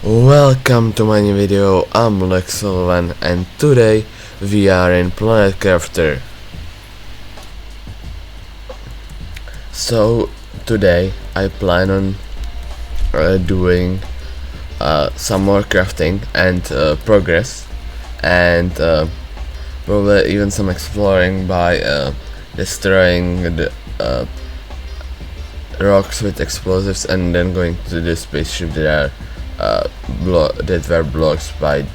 Welcome to my new video. I'm Lex Sullivan and today we are in Planet Crafter. So today I plan on doing some more crafting and progress, and probably even some exploring by destroying the rocks with explosives and then going to the spaceship that are that were blocked by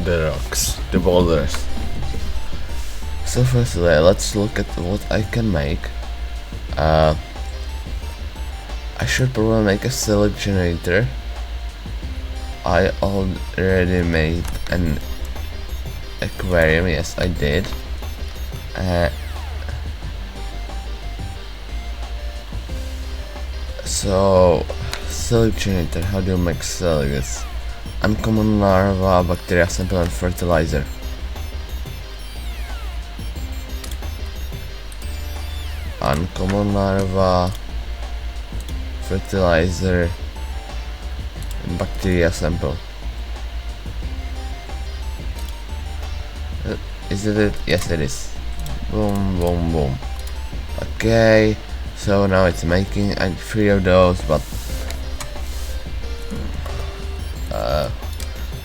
the rocks, the boulders. So firstly, let's look at what I can make. I should probably make a silk generator. I already made an aquarium. Yes, I did. So, silk generator, how do you make silk? It's uncommon larva, bacteria sample and fertilizer. Uncommon larva, fertilizer and bacteria sample. Is it? Yes, it is. Boom, boom, boom. Okay. So now it's making 3 of those, but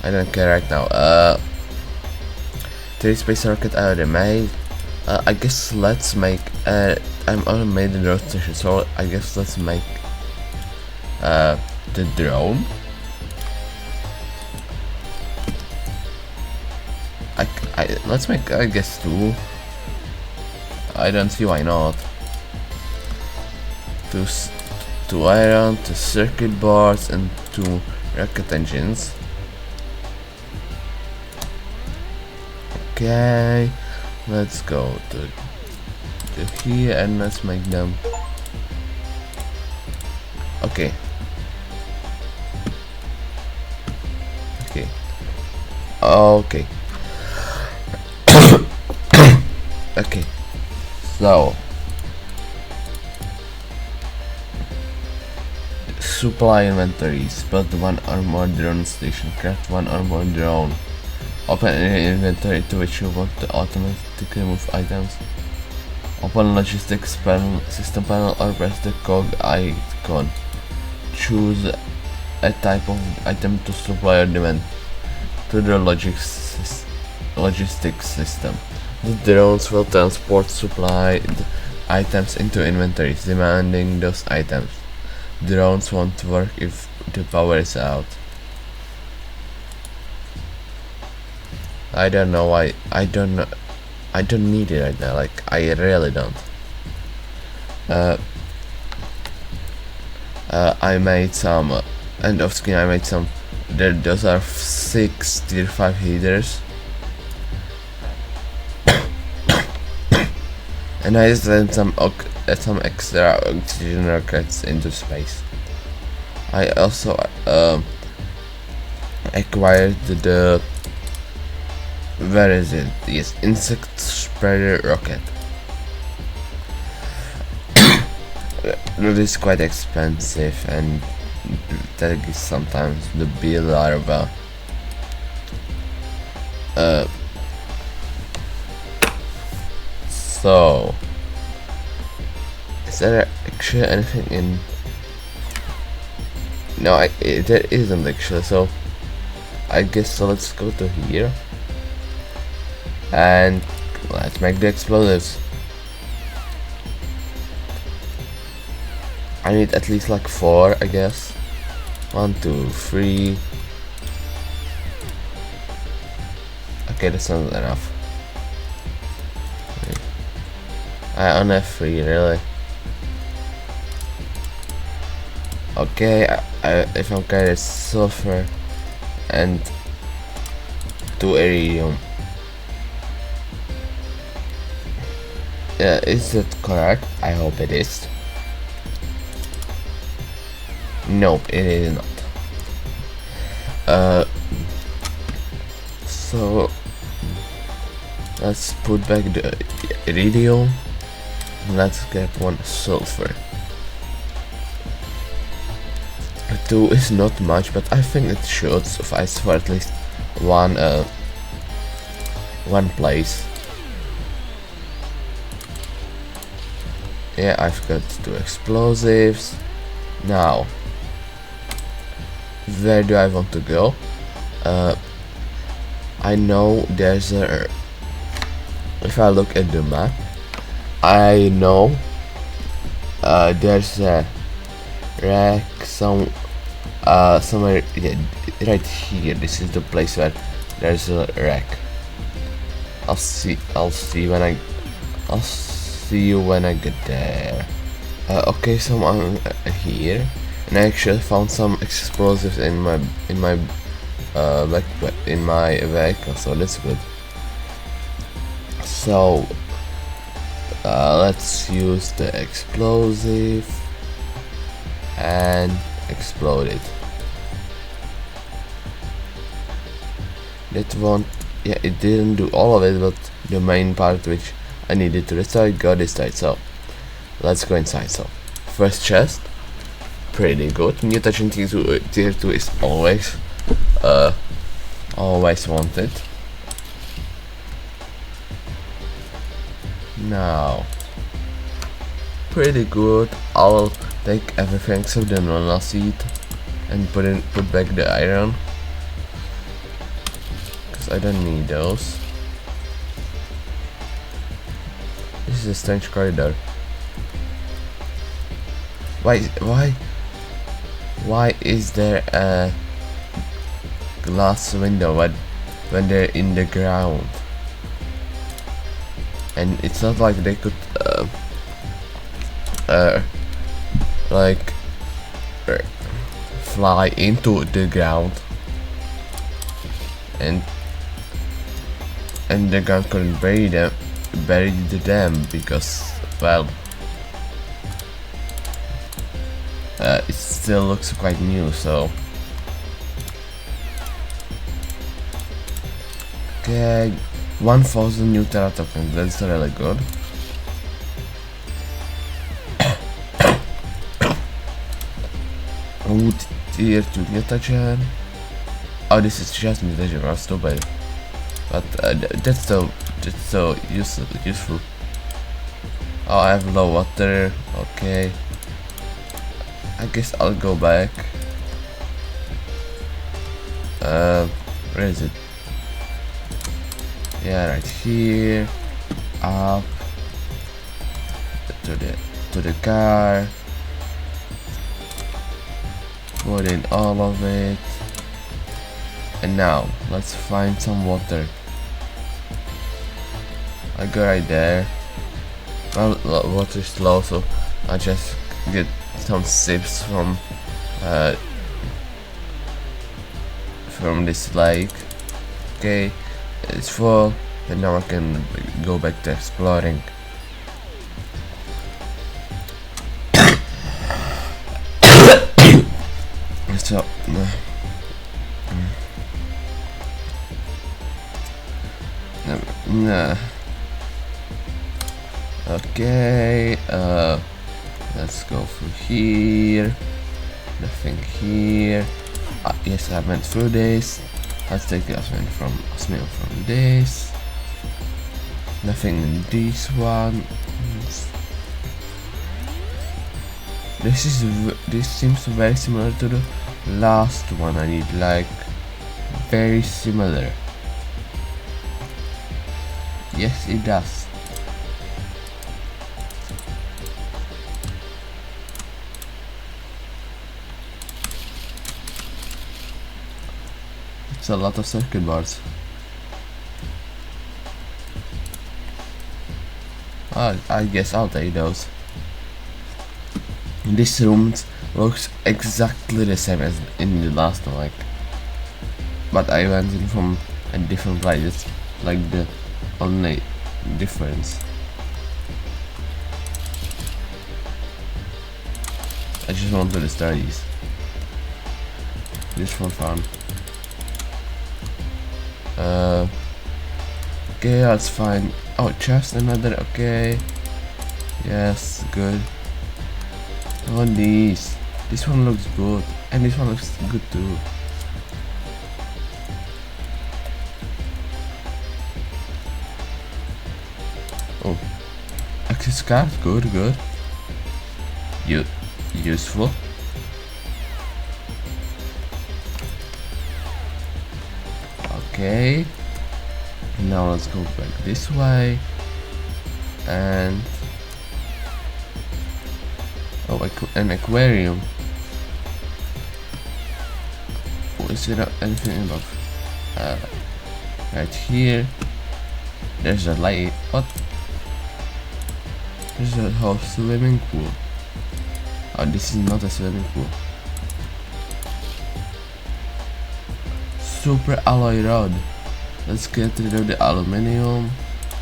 I don't care right now. 3 space rocket I already made. I guess let's make I'm already made the road station, so I guess let's make the drone. Let's make, I guess, 2. I don't see why not. 2 iron, 2 circuit boards and 2 rocket engines. Okay, let's go to here and let's make them. Okay. Okay. Okay. So supply inventories. Build 1 or more drone station. Craft 1 or more drone. Open any inventory to which you want to automatically move items. Open logistics panel, system panel, or press the cog icon. Choose a type of item to supply or demand to the logistics system. The drones will transport supplied items into inventories, demanding those items. Drones won't work if the power is out. I don't know why. I don't need it right now. Like, I really don't. I made some end of screen. I made some. Those are 6 tier 5 heaters. And I just sent some extra oxygen rockets into space. I also acquired the where is it? Yes, insect spreader rocket. That is quite expensive, and that is sometimes the bee larva. So, is there actually anything in? No, there isn't actually. So, I guess so. Let's go to here and let's make the explosives. I need at least like 4, I guess. 1, 2, 3. Okay, that's not enough. I only have 3, really. Okay, if I'm carrying sulfur and 2 iridium. Is that correct? I hope it is. Nope, it is not. So let's put back the iridium Let's get one sulfur. 2 is not much, but I think it should suffice for at least one place. Yeah, I've got 2 explosives. Now, where do I want to go? I know there's a... If I look at the map, I know there's a wreck somewhere, yeah, right here. This is the place where there's a wreck. I'll see you when I get there. Okay, so I'm here, and I actually found some explosives in my vehicle, so that's good. So let's use the explosive and explode it. That one, yeah, it didn't do all of it, but the main part which I needed to restore got destroyed. So let's go inside. So first chest, pretty good. Mutation tier 2 is always wanted. Now, pretty good. I'll take everything except the normal seed and put back the iron, because I don't need those. This is a strange corridor. Why is there a glass window when they're in the ground? And it's not like they could fly into the ground, and the gun couldn't bury them because, well, it still looks quite new. So okay, 1000 new Terra tokens, that's really good. Oh, tier 2 mutagen. Oh, this is just mutagen, I'm stupid. But that's so useful. Oh, I have low water. Okay, I guess I'll go back. Where is it? Yeah, right here. Up to the car. Put in all of it. And now let's find some water. I go right there. Well, water is low, so I just get some sips from this lake. Okay, it's full, and now I can go back to exploring. So okay, let's go through here. Nothing here. Yes, I went through this. Let's take the osmium from this. Nothing in this one. This seems very similar to the last one I did, like very similar. Yes, it does. It's a lot of circuit boards. I guess I'll take those. This room looks exactly the same as in the last one, but I went in from a different place. It's like the only difference. I just want to destroy these just for fun. Okay, let's find. Oh, chest, another. Okay, Yes, good. On these. This one looks good. And this one looks good too. Oh. Access card, good, good. Useful. Okay. Now let's go back this way. And oh, an aquarium. Oh, is there anything above? Right here. There's a light. What? There's a whole swimming pool. Oh, this is not a swimming pool. Super alloy rod. Let's get rid of the aluminium.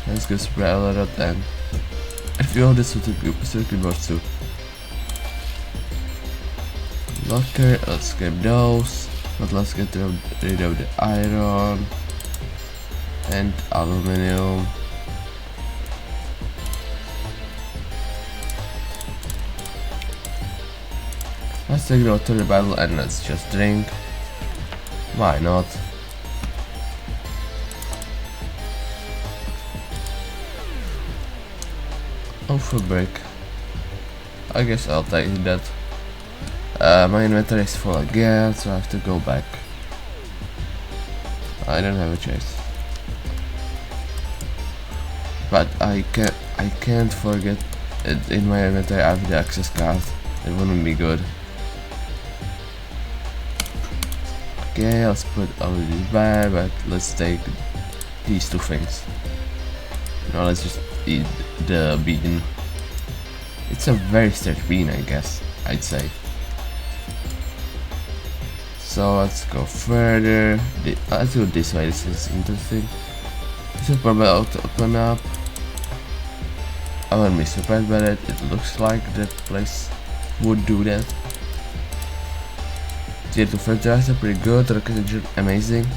Let's go super alloy rod and a few of the circuit boards too. Locker, let's scrap those. But let's get rid of the iron and aluminium. Let's take the water bottle and let's just drink. Why not? Oh, for break. I guess I'll take that. My inventory is full again, so I have to go back. I don't have a choice. But I can't forget it in my inventory. I have the access card. It wouldn't be good. Okay, let's put all of these back, but let's take these two things. Now let's just eat the bean. It's a very strange bean, I guess, I'd say. So let's go further. Let's go this way, this is interesting. Super belt to open up. I wouldn't be surprised by it. It looks like that place would do that. Tier 2 fertilizer, pretty good. Rocket engine, amazing.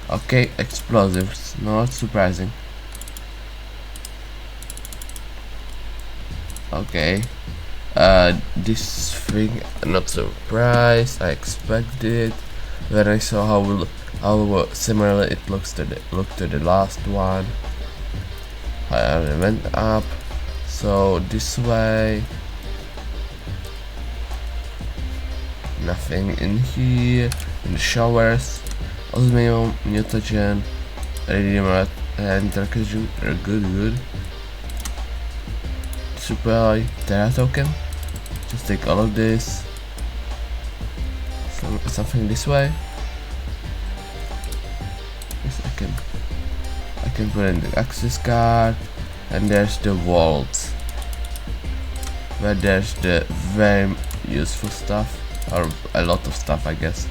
Okay, explosives, not surprising. Okay, this thing, not surprised. I expected when I saw how similar it looked to the last one. I went up, so this way. Nothing in here. In the showers, osmium, mutagen, iridium, and intercation are good. Supply Terra token. Just take all of this. Something this way. Yes, I can put in the access card, and there's the vault, where there's the very useful stuff. Or a lot of stuff, I guess.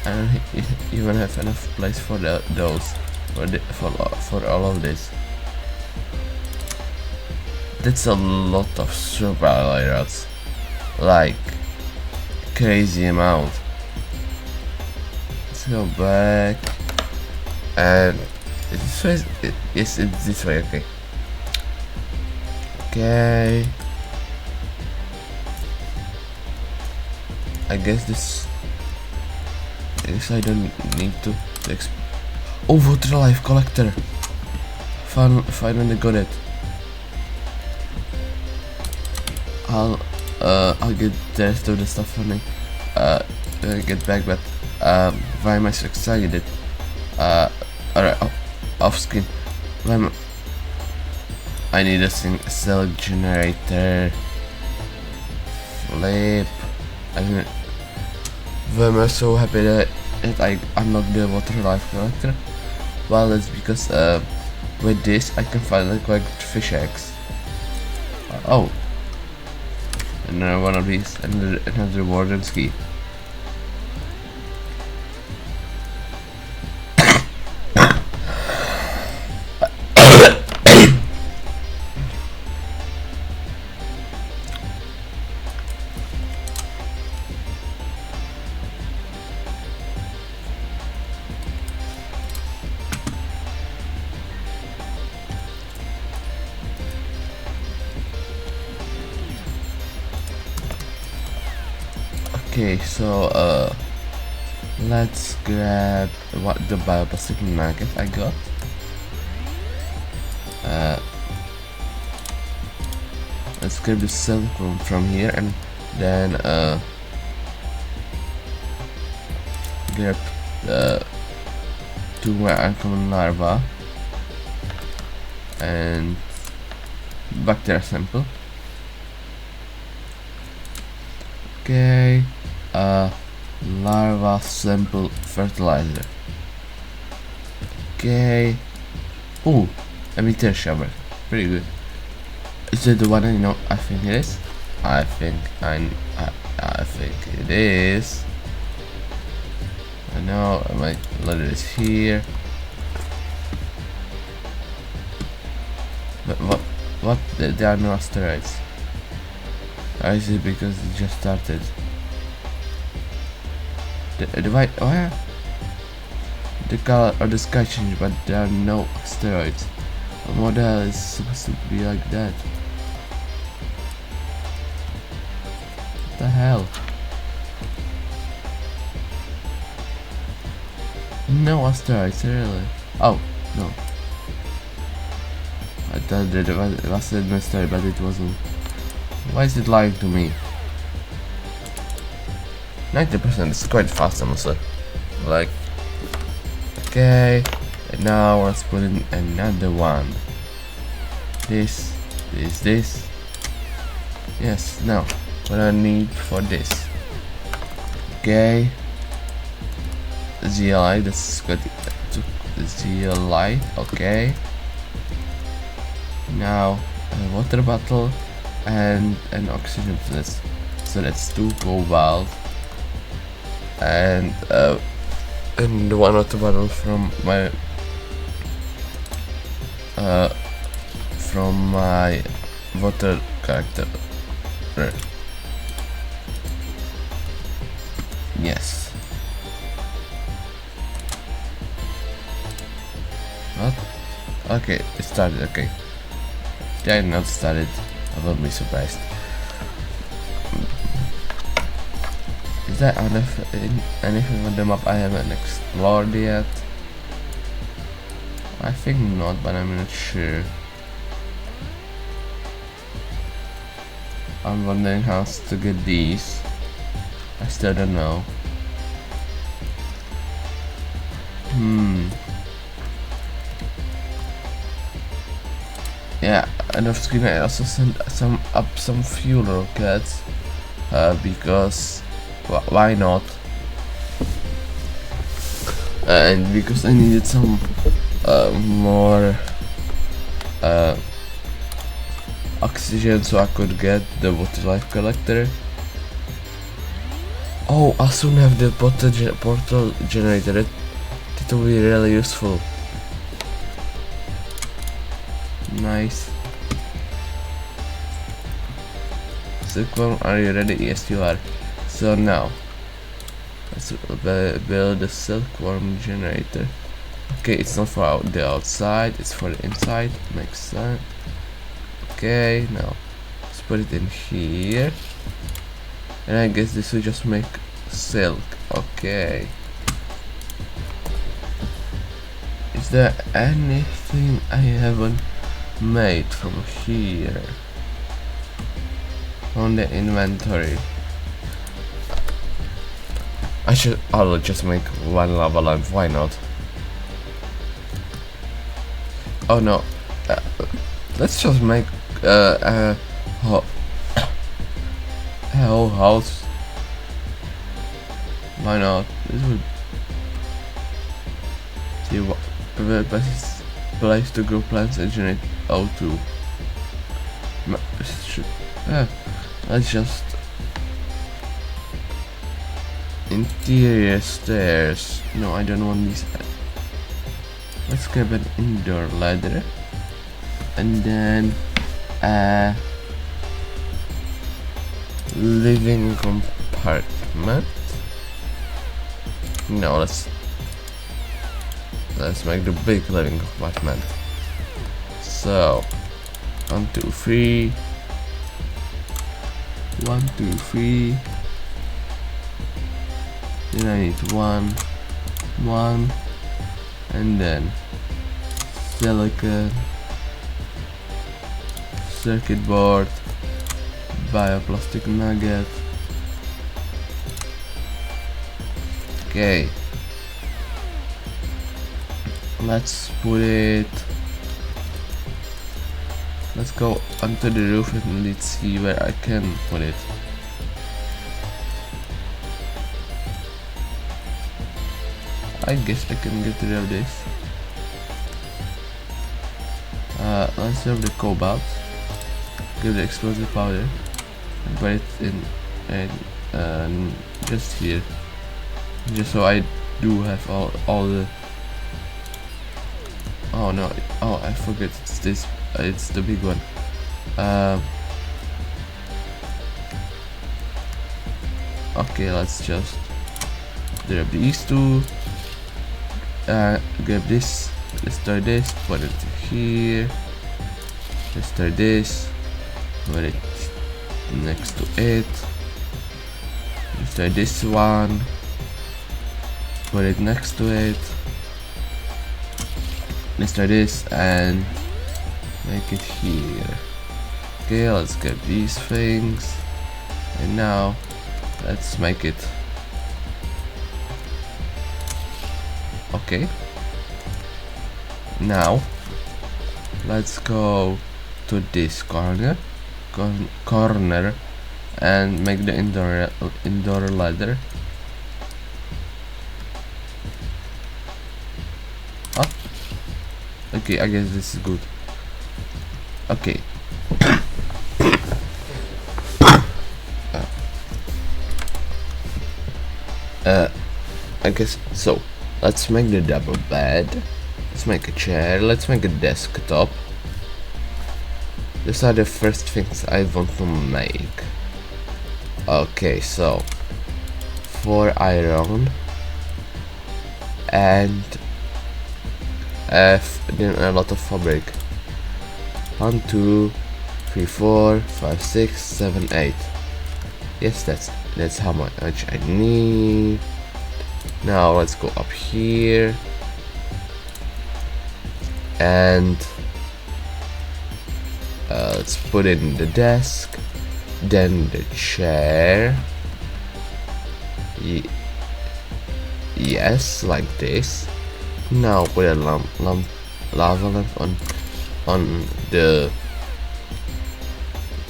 And you even have enough place for those for all of this. That's a lot of super alloy rods, like crazy amount. Let's go back, and it's this way. Yes, it's this way. Okay. Okay. I guess I don't need to oh, water life collector. Finally got it. I'll get the rest of the stuff when I get back, but why am I so excited? Alright, off screen. I need a cell generator. Flip. I'm so happy that I unlocked the water life collector. Well, that's because with this I can finally collect fish eggs. Oh, another one of these, another warden's key. Okay, so let's grab what the bioplastic nugget I got. Let's grab the silk from here and then grab the 2 more uncommon larva and bacteria sample. Okay, larva sample fertilizer. Okay. Oh, a meteor shower. Pretty good. Is it the one I know? I think it is. I think it is. I know my letter is here. But what? There are no asteroids. Or is it because it just started? Why? The color or the sky changed, but there are no asteroids. A model is supposed to be like that. What the hell? No asteroids, really? Oh, no. I thought that it was an asteroid, but it wasn't. Why is it lying to me? 90% is quite fast, honestly. Like, okay, and now let's put in another one. This. Yes, now what I need for this. Okay, ZLI. This is good. ZLI. Okay. Now a water bottle and an oxygen flask. So that's 2 cobalt and 1 water bottle from my water character. Yes. What? Okay, it started. Okay. Yeah, not started. I won't be surprised. Is there anything on the map I haven't explored yet? I think not, but I'm not sure. I'm wondering how to get these. I still don't know. Yeah, and off screen I also sent some fuel rockets because why not? And because I needed some more oxygen so I could get the water life collector. Oh, I'll soon have the portal generator. It will be really useful. Nice. Silkworm, are you ready? Yes, you are. So now, let's build a silkworm generator. Okay, it's not for the outside, it's for the inside. Makes sense. Okay, now let's put it in here. And I guess this will just make silk. Okay. Is there anything I haven't made from here on the inventory? I'll just make 1 lava lamp, why not? Oh no, let's just make a whole house. Why not? This would see what the best place to grow plants and generate O2. Let's just interior stairs. No, I don't want these. Let's grab an indoor ladder and then living compartment. No, let's make the big living compartment. So 1, 2, 3. 1, 2, 3. Then I need one, and then silicon, circuit board, bioplastic nugget. Okay, let's put it. Let's go onto the roof and let's see where I can put it. I guess I can get rid of this. Let's have the cobalt, give the explosive powder, and put it in and just here, just so I do have all the. Oh no! Oh, I forget. It's this. It's the big one. Okay, let's just grab these two. Grab this. Let's start this. Put it here. Let's start this. Put it next to it. Let's start this one. Put it next to it. Let's try this and make it here. Okay, let's get these things, and now let's make it. Okay, now let's go to this corner and make the indoor ladder. Okay, I guess this is good. Okay. I guess so. Let's make the double bed. Let's make a chair. Let's make a desktop. These are the first things I want to make. Okay, so 4 iron and then a lot of fabric. 1, 2, 3, 4, 5, 6, 7, 8. Yes, that's how much I need. Now let's go up here and let's put in the desk, then the chair. Yes, like this. Now put a lava lamp on the.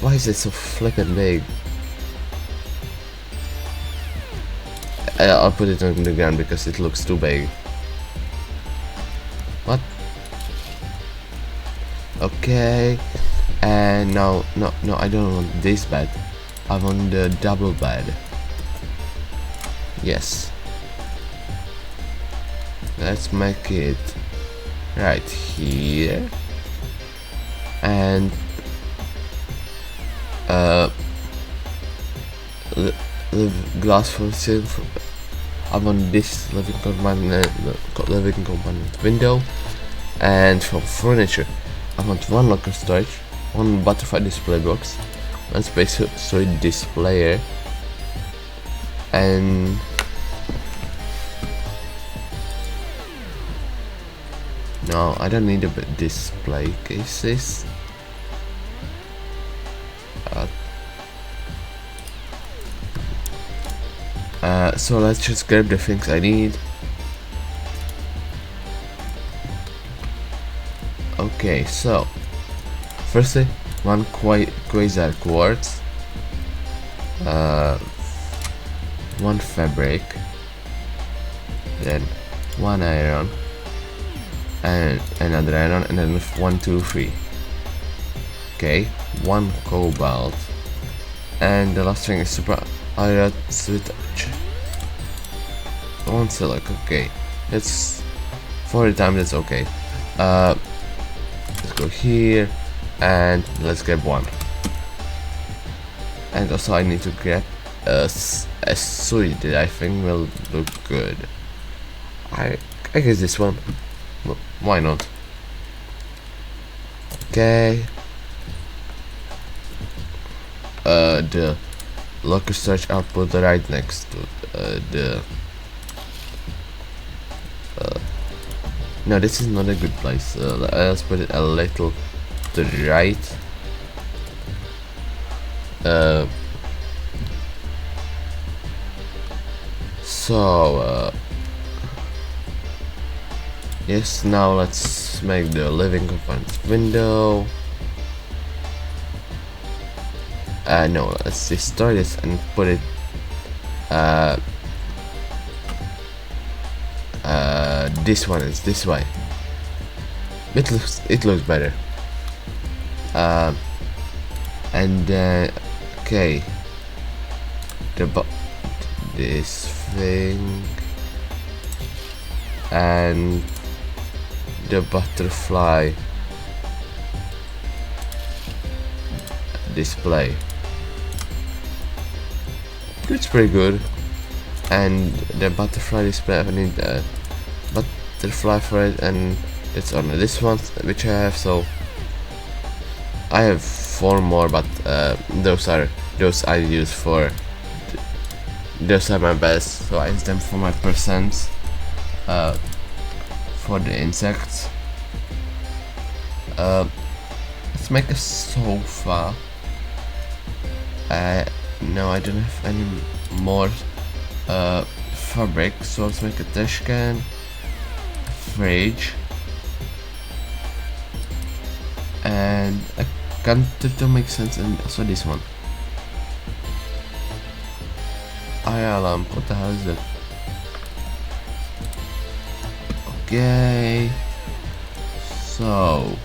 Why is it so flippin' big? I'll put it on the ground because it looks too big. What? Okay, and no, I don't want this bed. I want the double bed. Yes. Let's make it right here, and the glass for silver. I want this living compartment window, and from furniture I want 1 locker storage, 1 butterfly display box, 1 space suite displayer, and no, I don't need a display cases. So let's just grab the things I need. Okay, so firstly 1 quasar quartz, 1 fabric, then 1 iron, and another iron, and then 1, 2, 3. Okay, 1 cobalt, and the last thing is super iron with 1 silica. Okay, it's for the time, that's okay. Let's go here and let's grab 1, and also I need to grab a suit that I think will look good. I guess this one. Why not? Okay. The locker storage I'll put right next to the No, this is not a good place. Let's put it a little to the right. Yes, now let's make the living conference window. No, let's destroy this and put it this one is this way. It looks better. And okay, this thing and the butterfly display. It's pretty good. And the butterfly display, I need a butterfly for it, and it's on this one which I have. So I have 4 more, but those I use for those are my best, so I use them for my percents for the insects. Let's make a sofa. No, I don't have any more fabric, so let's make a trash can, fridge, and a counter to make sense, and also this one. Alarm, what the hell is that? Okay, so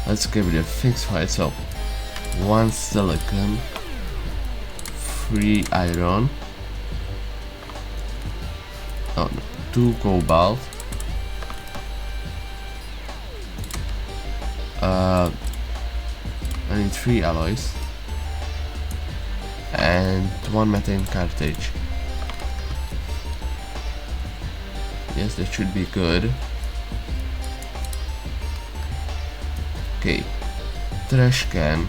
let's get rid of things for it. So 1 silicon, 3 iron, oh no, 2 cobalt, I need 3 alloys, and 1 methane cartridge. Yes, that should be good. Okay, trash can.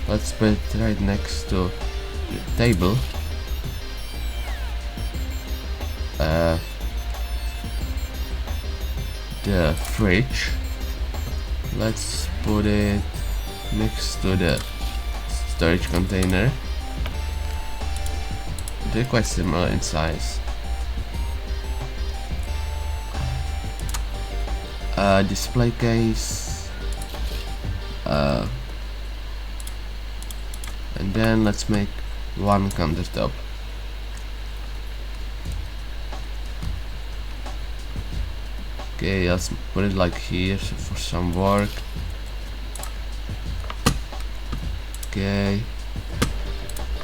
Let's put it right next to the table. The fridge. Let's put it next to the storage container. They're quite similar in size. Display case, and then let's make 1 countertop. Okay, let's put it like here for some work. Okay,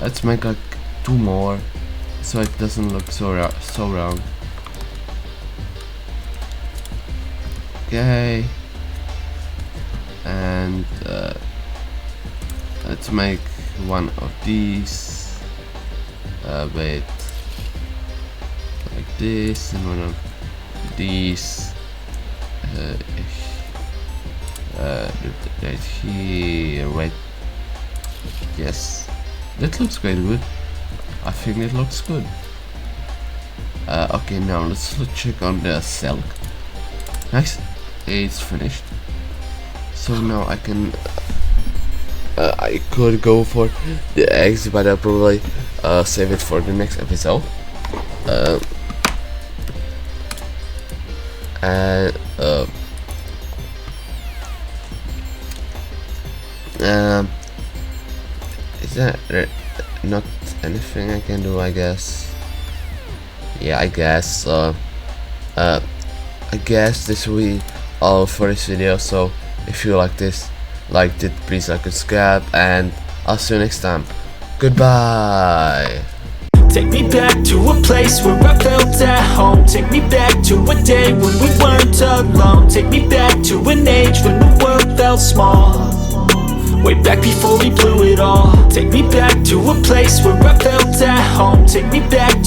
let's make like 2 more so it doesn't look so round. Okay, and let's make 1 of these with like this, and 1 of these right here. Wait, yes, that looks quite good. I think it looks good. Okay, now let's check on the silk. Nice, it's finished. So now I can I could go for the eggs, but I'll probably save it for the next episode. Is there not anything I can do? I guess. Yeah, I guess. I guess this will be all for this video. So if you liked it, please like and subscribe, and I'll see you next time. Goodbye. Take me back to a place where I felt at home. Take me back to a day when we weren't alone. Take me back to an age when the world felt small, way back before we blew it all. Take me back to a place where I felt at home. Take me back to